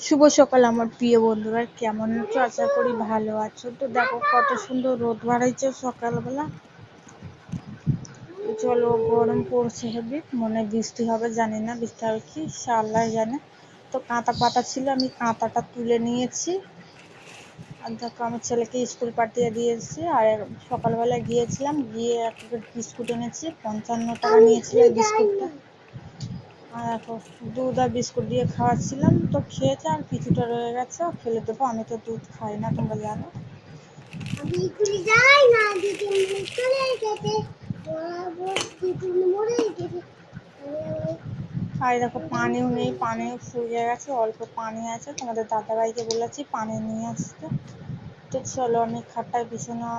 শুভ সকাল আমার প্রিয় বন্ধুরা, কেমন আছো? আশা করি ভালো আছো। তো দেখো কত সুন্দর রোদ বাড়াইছে সকালবেলা। তো চলো, গরম পড়ছে হেবি, মনে বৃষ্টি হবে, জানি না বৃষ্টি হবে কি, সে আল্লাহ জানে। তো কাঁথা পাতা ছিল, আমি কাঁথাটা তুলে নিয়েছি। আর দেখো আমার ছেলেকে স্কুল পাঠিয়ে দিয়েছি। আর সকালবেলা গিয়েছিলাম, গিয়ে এক প্যাকেট বিস্কুট এনেছি, 55 টাকা নিয়েছিল এই বিস্কুটটা। আর দেখো দুধ আর বিস্কুট দিয়ে খাওয়াচ্ছিলাম, তো খেয়েছে, আর কিছুটা রয়ে গেছে, ফেলে দেবো। আমি তো দুধ খাই না, তোমরা জানো। আর দেখো পানিও নেই, পানিও ফুরিয়ে গেছে, অল্প পানি আছে। তোমাদের দাদাভাইকে বলেছি পানি নিয়ে আসতে। তো চলো, আমি খাটটায় বিছানা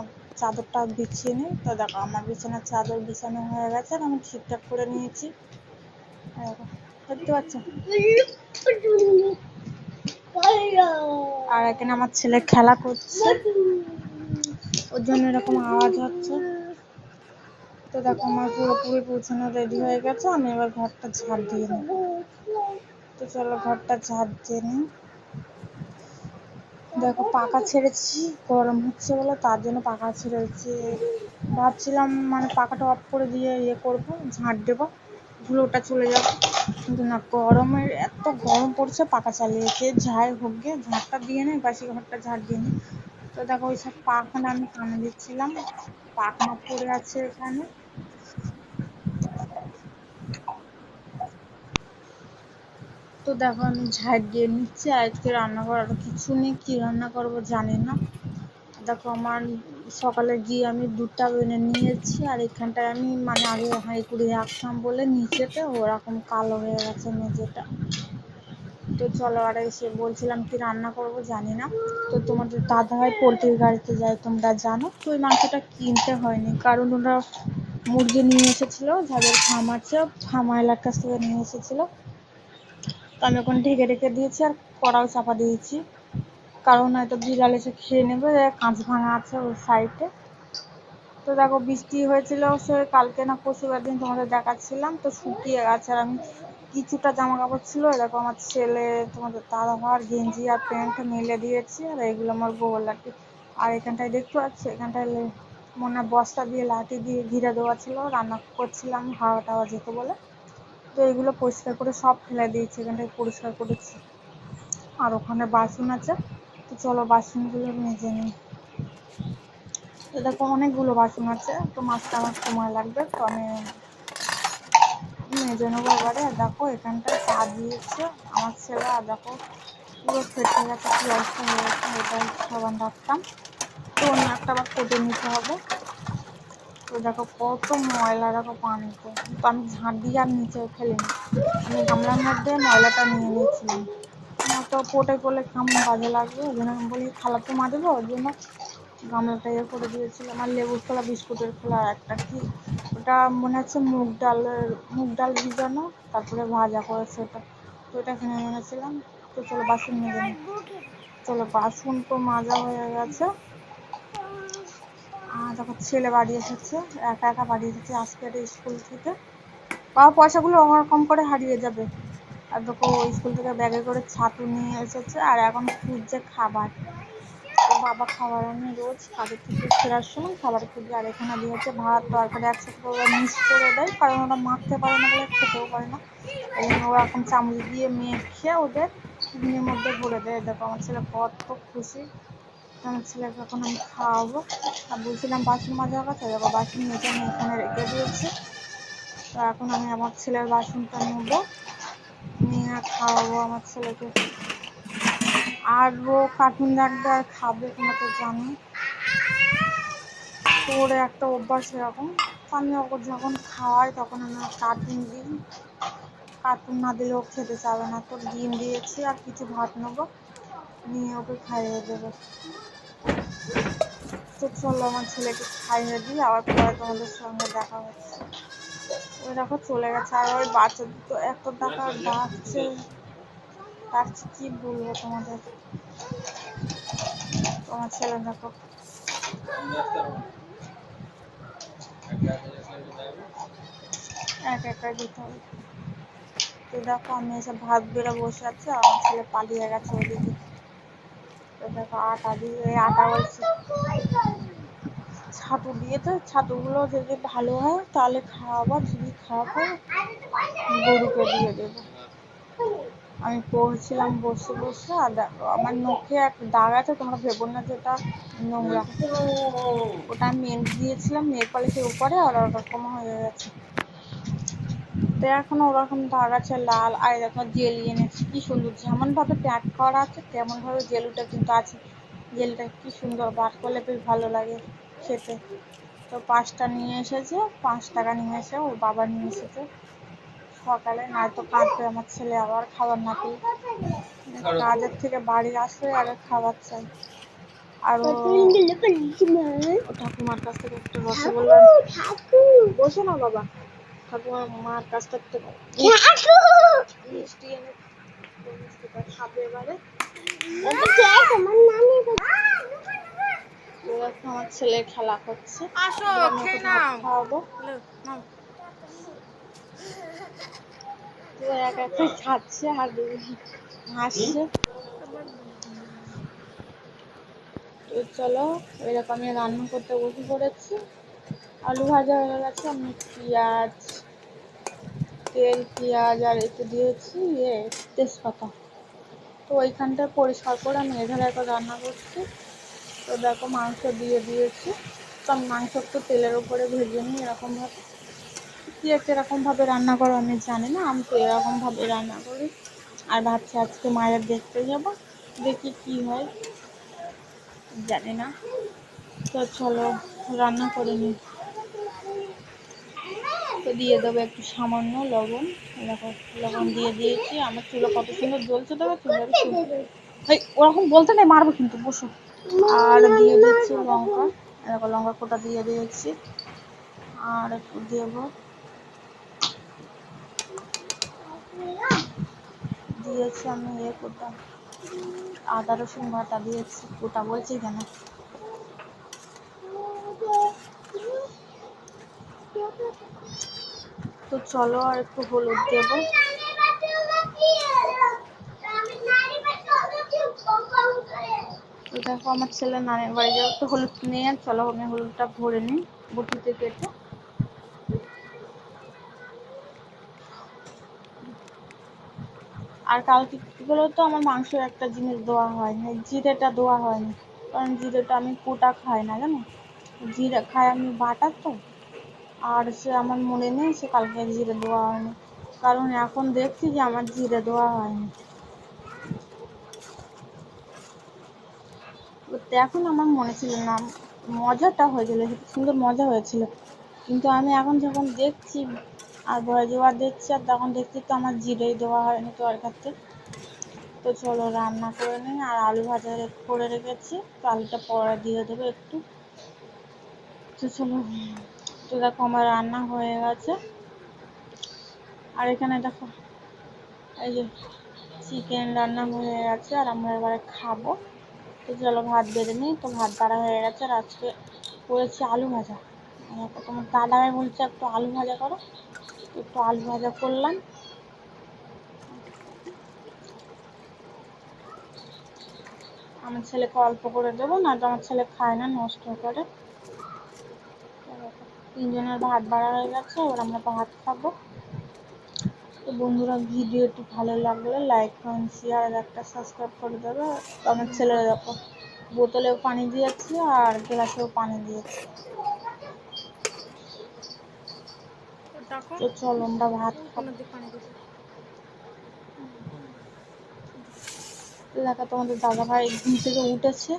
চাদরটা বিছিয়ে নিই। তো দেখো আমার বিছানার চাদর বিছানো হয়ে গেছে, আর আমি ঠিকঠাক করে নিয়েছি। দেখতে পাচ্ছ? আর এখানে আমার ছেলে খেলা করছে, ওর জন্য এরকম আওয়াজ হচ্ছে। তো দেখো আমার পুরোপুরি পৌঁছানো রেডি হয়ে গেছে, আমি এবার ঘরটা ঝাড় দিয়ে নেব। তো চলো ঘরটা ঝাড় দিয়ে নিই। দেখো পাখা ছেড়েছি, গরম হচ্ছে বলে তার জন্য পাখা ছেড়েছি। ভাবছিলাম মানে পাখাটা অফ করে দিয়ে করবো, ঝাড় দেবো, ধুলোটা চলে যাবে, কিন্তু না, গরমের এত গরম পড়ছে, পাখা চালিয়েছে। যাই হোক গে, ঝাড়টা দিয়ে নেই, বাসি ঘরটা ঝাড় দিয়ে নিই। তো দেখো ওই সব পাখনা আমি কানে দিচ্ছিলাম, পাখনা পড়ে আছে এখানে। তো দেখো আমি ঝাড় দিয়ে নিচ্ছি। আজকে রান্না করার কিছু নেই, কি রান্না করব জানি না। দেখো আমার সকালে গিয়ে আমি দুধটা এনে নিয়েছি, আর এখানটায় আমি মানে আগে হাঁড়ি কুড়ি রাখতাম বলে নিচেতে ওরকম কালো হয়ে গেছে মেঝেটা। তো চলো, আর এসে বলছিলাম কি রান্না করব জানি না। তো তোমাদের দাদাভাই পোলট্রির গাড়িতে যায়, তোমরা জানো। তো ওই মাংসটা কিনতে হয়নি, কারণ ওরা মুরগি নিয়ে এসেছিলো, যাদের ফার্ম আছে ফার্মাইলার কাছ থেকে নিয়ে এসেছিলো। তো আমি এখন ঢেকে রেখে দিয়েছি, আর কড়াও চাপা দিয়েছি, কারণ হয়তো বিড়াল এসে খেয়ে নেবে। কাঁচ ভাঙা আছে ওই সাইডে। তো দেখো বৃষ্টি হয়েছিল সে কালকে না পরশুবার দিন, তোমাদের দেখাচ্ছিলাম, তো শুকিয়ে গেছে। আর আমি কিছুটা জামা কাপড় ছিল, এরকম আমার ছেলে তোমাদের দাদাভাইয়ের গেঞ্জি আর প্যান্ট মেলে দিয়েছি, আর এগুলো আমার গোবর লাঠি। আর এখানটায় দেখতে পাচ্ছি, এখানটায় মনে বস্তা দিয়ে লাঠি দিয়ে ঘিরে দেওয়া ছিল, রান্না করছিলাম হাওয়া টাওয়া যেত বলে। তো এগুলো পরিষ্কার করে সব ফেলে দিয়েছি, এখানটায় পরিষ্কার করেছি। আর ওখানে বাসন আছে, তো চলো বাসনগুলো মেজে নিই। তো দেখো অনেকগুলো বাসন আছে, তো মাজতে আমার সময় লাগবে, তো আমি মেজে নেবো এবারে। আর দেখো এখানটায় চা দিয়েছে আমার ছেলে, আর দেখো পুরো ফেটে গেছে, কি অবস্থা হয়ে গেছে, এটাই সাবান রাখতাম। তো অন্য একটা আবার কেটে নিতে হবে। তো দেখো কত ময়লা, দেখো পানিতে। তো আমি ঝাঁট দিয়ে আর নিচে ফেলিনি, আমি গামলার মধ্যে ময়লাটা নিয়ে নিয়েছিলাম। তো পোটে করলে কেমন বাজে লাগবে, ওই জন্য আমি বলি থালা তো মাজবো, ওই জন্য গামলাটা করে দিয়েছিলাম। আর লেবুর খোলা, বিস্কুটের খোলা একটা কি, ওটা মনে হচ্ছে মুগ ডাল ভিজানো, তারপরে ভাজা করেছে ওটা। তো ওটা কিনে এনেছিলাম। তো চলো বাসন মেজে নিই। চলো বাসন তো মাজা হয়ে গেছে। আর দেখো ছেলে বাড়ি এসেছে, একা একা বাড়ি এসেছে আজকের স্কুল থেকে। বাবা পয়সাগুলো ওরকম করে হারিয়ে যাবে। আর দেখো স্কুল থেকে ব্যাগে করে ছাতু নিয়ে এসেছে, আর এখন খুঁজছে খাবার। তো বাবা খাবার আনে রোজ কাজের থেকে ফেরার সময়, খাবার খুঁজে। আর এখানে দিয়েছে ভাত তরকারি একসাথে ওরা মিক্স করে দেয়, কারণ ওরা মাখতে পারে না বলে খেতেও পারে না। এই জন্য ওরা এখন চামচ দিয়ে মেখে ওদের টিফিনের মধ্যে ভরে দেয়। দেখো আমার ছেলে কত খুশি। আমার ছেলেকে এখন আমি খাওয়াবো। আর বলছিলাম বাসন মাজার কথা, দেখো বাসন মেজে আমি এখানে রেখে দিয়েছি। তো এখন আমি আমার ছেলের বাসনটা নেবো, নিয়ে খাওয়াবো আমার ছেলেকে। আর ও কার্টুন দেখবে আর খাবে, তোমরা তো জানো। তো ওর একটা অভ্যাস এরকম, আমি ওকে যখন খাওয়াই তখন আমি কার্টুন দিই, কার্টুন না দিলে ও খেতে চাবে না। তো ডিম দিয়েছি আর কিছু ভাত নেবো, নিয়ে ওকে খাইয়ে দেবো। তো চলো আমার ছেলেকে খাইয়ে দিই, আবার পরে তোমাদের সঙ্গে দেখা হচ্ছে। ওই দেখো চলে গেছে। আর ওই বাচ্চা দুটো এত টাকা ডাকছে, কি বলবো তোমাদের। তোমার ছেলে দেখো একা একা দিতে হবে। তো দেখো আমি এসে ভাত বেড়ে বসে আছি, আর আমার ছেলে পালিয়ে গেছে ওদিকে। তো দেখো আটা দিয়ে, আটা বলছি, ছাতু দিয়ে, তো ছাতুগুলো যদি ভালো হয় তাহলে খাওয়াবো, যদি খারাপ হয় গরুকে দিয়ে দেবো। আমি পড়ছিলাম বসে বসে, আর দেখো আমার নখে এক দাগ আছে, তোমরা ভেবো না যেটা নোংরা, ওটা আমি মেঞ্জ দিয়েছিলাম নেল পালিশের উপরে, আর ওরকম হয়ে গেছে। তো এখনো ওরকম দাগ আছে লাল। আর দেখো জেলি এনেছি, কি সুন্দর, যেমন ভাবে প্যাক করা আছে তেমন ভাবে জেলুটা কিন্তু আছে। জেলটা কি সুন্দর, বার করলে বেশ ভালো লাগে খেতে। তো 5টা নিয়ে এসেছে, 5 টাকা নিয়ে এসে ওর বাবা নিয়ে এসেছে সকালে, নয়তো কাঁদবে আমার ছেলে আবার খাবার না পেলে। কাজের থেকে বাড়ি আসলে আগে খাবার চাই। আর ও ঠাকুমার কাছ থেকে একটা রসগোল্লা, বসে না বাবা, ঠাকুমার মার কাছ থেকে মিষ্টি এনে মিষ্টিটা খাবে এবারে। আমার ছেলে খেলা করছে, খাওয়াবো। তো একা একা খাচ্ছে আর হাসছে। তো চলো, এরকম আমি রান্না করতে বসে পড়েছি। আলু ভাজা হয়ে গেছে, আমি পেঁয়াজ, তেল, পেঁয়াজ আর একটু দিয়েছি তেজপাতা। তো ওইখানটা পরিষ্কার করে আমি এধারে এখন রান্না করছি। তো দেখো মাংস দিয়ে দিয়েছি। তো আমি মাংস একটু তেলের উপরে ভেজে নিই এরকমভাবে। এরকমভাবে রান্না করো আমি জানি না, আমি তো এরকমভাবে রান্না করি। আর ভাবছি আজকে মায়ের দেখতে যাব, দেখি কি হয়, জানি না। তো চলো রান্না করে নিই। তো দিয়ে দেবো একটু সামান্য লবণ, লবণ দিয়ে দিয়েছি। আমার চুলো কত সুন্দর জ্বলছে, দেবে ওরকম বলতে নেই, মারবো কিন্তু, বসো। আর দিয়ে দিচ্ছি লঙ্কা, এরকম লঙ্কা কোটা দিয়ে দিয়েছি। আর একটু দেবো, দিয়েছি আমি কোটা আদা রসুন বাটা দিয়েছি, কোটা বলছি কেন। তো চলো আর একটু হলুদ দেবো। তো দেখো আমার ছেলে নানির বাড়ি যাবে, তো হলুদ নিয়ে চলো আমি হলুদটা ভরে নিই বটিতে কেটে। আর কালকে কি বলো তো, আমার মাংসের একটা জিনিস দেওয়া হয়নি, জিরেটা দেওয়া হয়নি, কারণ জিরেটা আমি কোটা খাই না, জানো, জিরে খাই আমি বাটা। তো আর সে আমার মনে নেই সে কালকে জিরে দেওয়া হয়নি, কারণ এখন দেখছি যে আমার জিরে দেওয়া হয়নি। এখন আমার মনে ছিল না, মজাটা হয়েছিল, সুন্দর মজা হয়েছিল, কিন্তু আমি এখন যখন দেখছি আর ভয় যাওয়ার দেখছি, আর তখন দেখছি তো আমার জিরেই দেওয়া হয়নি তরকারিতে। তো চলো রান্না করে নিই। আর আলু ভাজা করে রেখেছি, তো আলুটা পরে দিয়ে দেবো একটু। তো চলো, তো দেখো আমার রান্না হয়ে গেছে। আর এখানে দেখো এই যে চিকেন রান্না হয়ে গেছে, আর আমরা এবারে খাবো। তো চলো ভাত বেড়ে নিই। তো ভাত বাড়া হয়ে গেছে, আর আজকে করেছি আলু ভাজা। তোমার দাদাভাই বলছে একটু আলু ভাজা করো, একটু আলু ভাজা করলাম। আমার ছেলেকে অল্প করে দেবো, না তো আমার ছেলে খায় না, নষ্ট করে। 3জনের ভাত বাড়া হয়ে গেছে, এবার আমরা ভাত খাবো। তো বন্ধুরা, ভিডিওটি ভালো লাগলে লাইক, কমেন্ট, শেয়ার আর একটা সাবস্ক্রাইব করে দেবে। আমার ছেলে দেখো বোতলেও পানি দিয়েছি আর গ্লাসেও পানি দিয়েছি। তো চলো আমরা ভাত খাবো। দেখো তোমাদের দাদাভাই ঘুম থেকে উঠেছে,